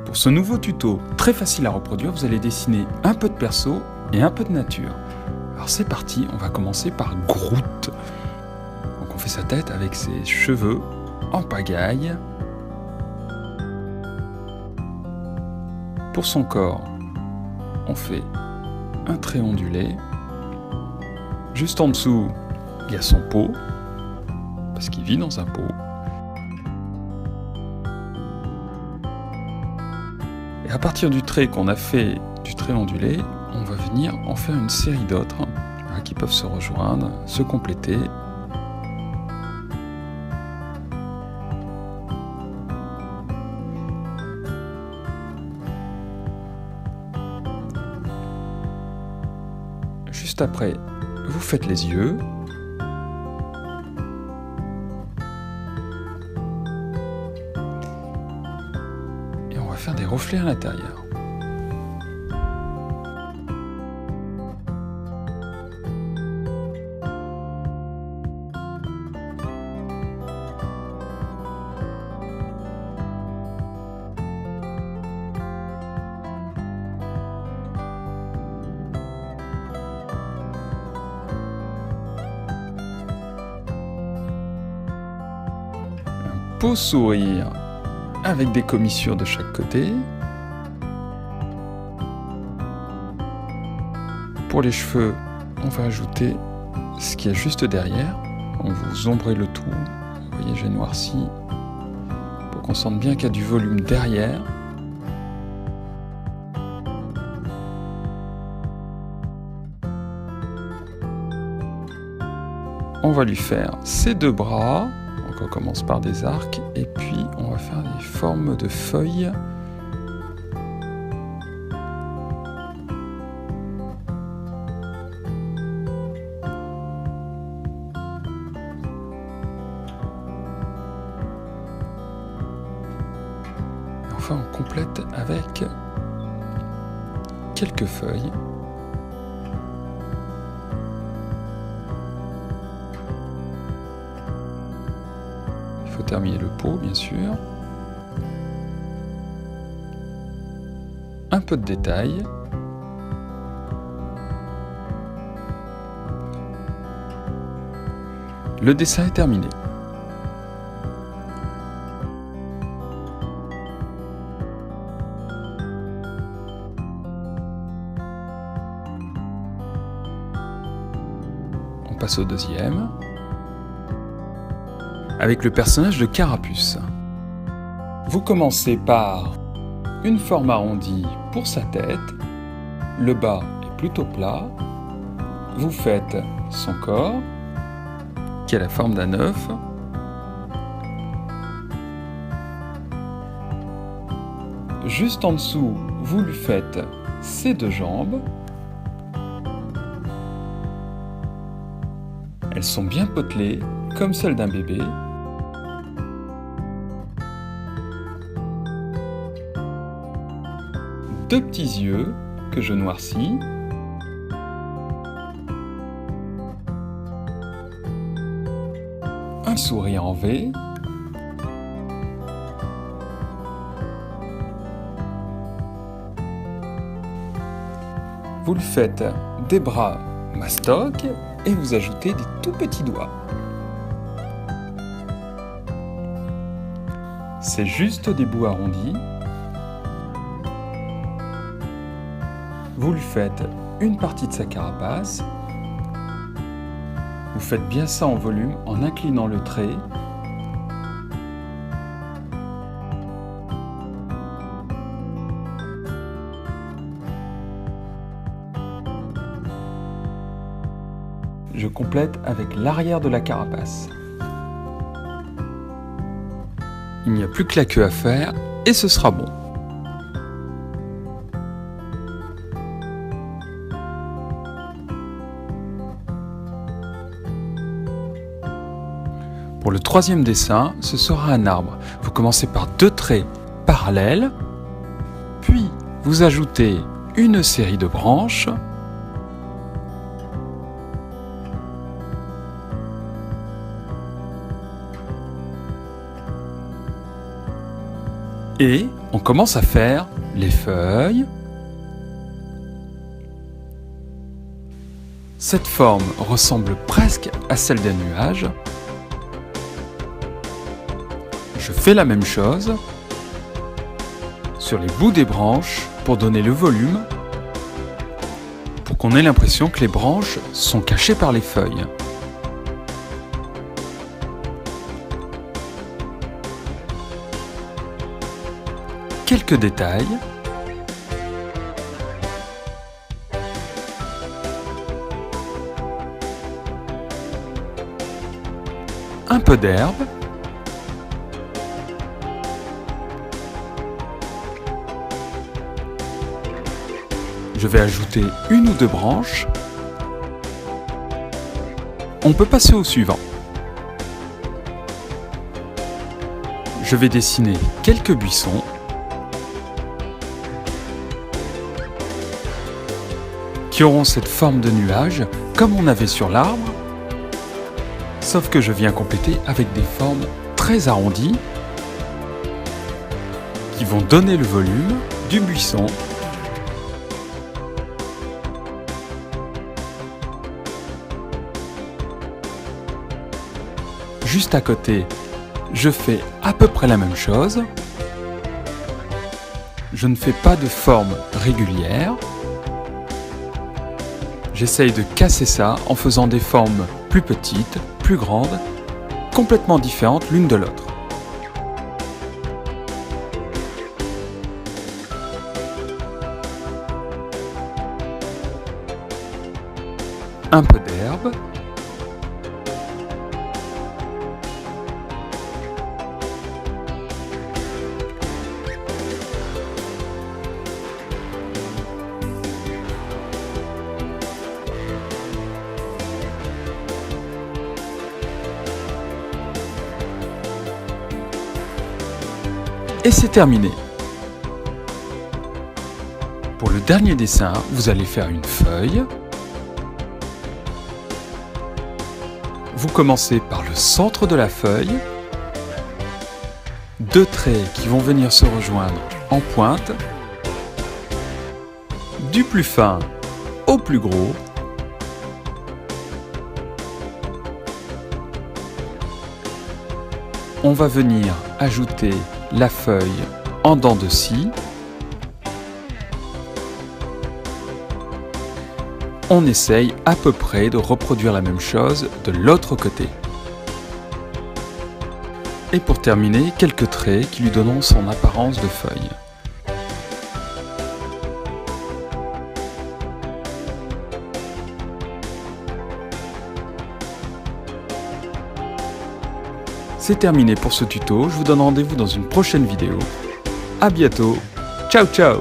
Pour ce nouveau tuto très facile à reproduire, vous allez dessiner un peu de perso et un peu de nature. Alors c'est parti, on va commencer par Groot. Donc on fait sa tête avec ses cheveux en pagaille. Pour son corps, on fait un trait ondulé. Juste en dessous, il y a son pot, parce qu'il vit dans un pot. Et à partir du trait qu'on a fait, du trait ondulé, on va venir en faire une série d'autres qui peuvent se rejoindre, se compléter. Juste après, vous faites les yeux. Et on va faire des reflets à l'intérieur. Beau sourire avec des commissures de chaque côté. Pour les cheveux, on va ajouter ce qu'il y a juste derrière. On vous ombrez le tout. Vous voyez, j'ai noirci pour qu'on sente bien qu'il y a du volume derrière. On va lui faire ses deux bras. Donc on commence par des arcs et puis on va faire des formes de feuilles. Et enfin on complète avec quelques feuilles. Il faut terminer le pot, bien sûr. Un peu de détail. Le dessin est terminé. On passe au deuxième. Avec le personnage de Carapuce. Vous commencez par une forme arrondie pour sa tête, le bas est plutôt plat, vous faites son corps, qui a la forme d'un œuf, juste en dessous, vous lui faites ses deux jambes, elles sont bien potelées, comme celles d'un bébé. Deux petits yeux que je noircis. Un sourire en V. Vous lui faites des bras mastoc et vous ajoutez des tout petits doigts. C'est juste des bouts arrondis. Vous lui faites une partie de sa carapace. Vous faites bien ça en volume en inclinant le trait. Je complète avec l'arrière de la carapace. Il n'y a plus que la queue à faire et ce sera bon. Pour le troisième dessin, ce sera un arbre. Vous commencez par deux traits parallèles, puis vous ajoutez une série de branches, et On commence à faire les feuilles. Cette forme ressemble presque à celle d'un nuage. Je fais la même chose sur les bouts des branches pour donner le volume, pour qu'on ait l'impression que les branches sont cachées par les feuilles. Quelques détails. Un peu d'herbe. Je vais ajouter une ou deux branches. On peut passer au suivant. Je vais dessiner quelques buissons. Qui auront cette forme de nuage comme on avait sur l'arbre, sauf que je viens compléter avec des formes très arrondies qui vont donner le volume du buisson. Juste à côté, je fais à peu près la même chose. Je ne fais pas de forme régulière. J'essaye de casser ça en faisant des formes plus petites, plus grandes, complètement différentes l'une de l'autre. Un peu d'herbe. Et c'est terminé. Pour le dernier dessin, vous allez faire une feuille. Vous commencez par le centre de la feuille. Deux traits qui vont venir se rejoindre en pointe. Du plus fin au plus gros. On va venir ajouter la feuille en dents de scie. On essaye à peu près de reproduire la même chose de l'autre côté. Et pour terminer, quelques traits qui lui donneront son apparence de feuille. C'est terminé pour ce tuto, je vous donne rendez-vous dans une prochaine vidéo. À bientôt, ciao ciao!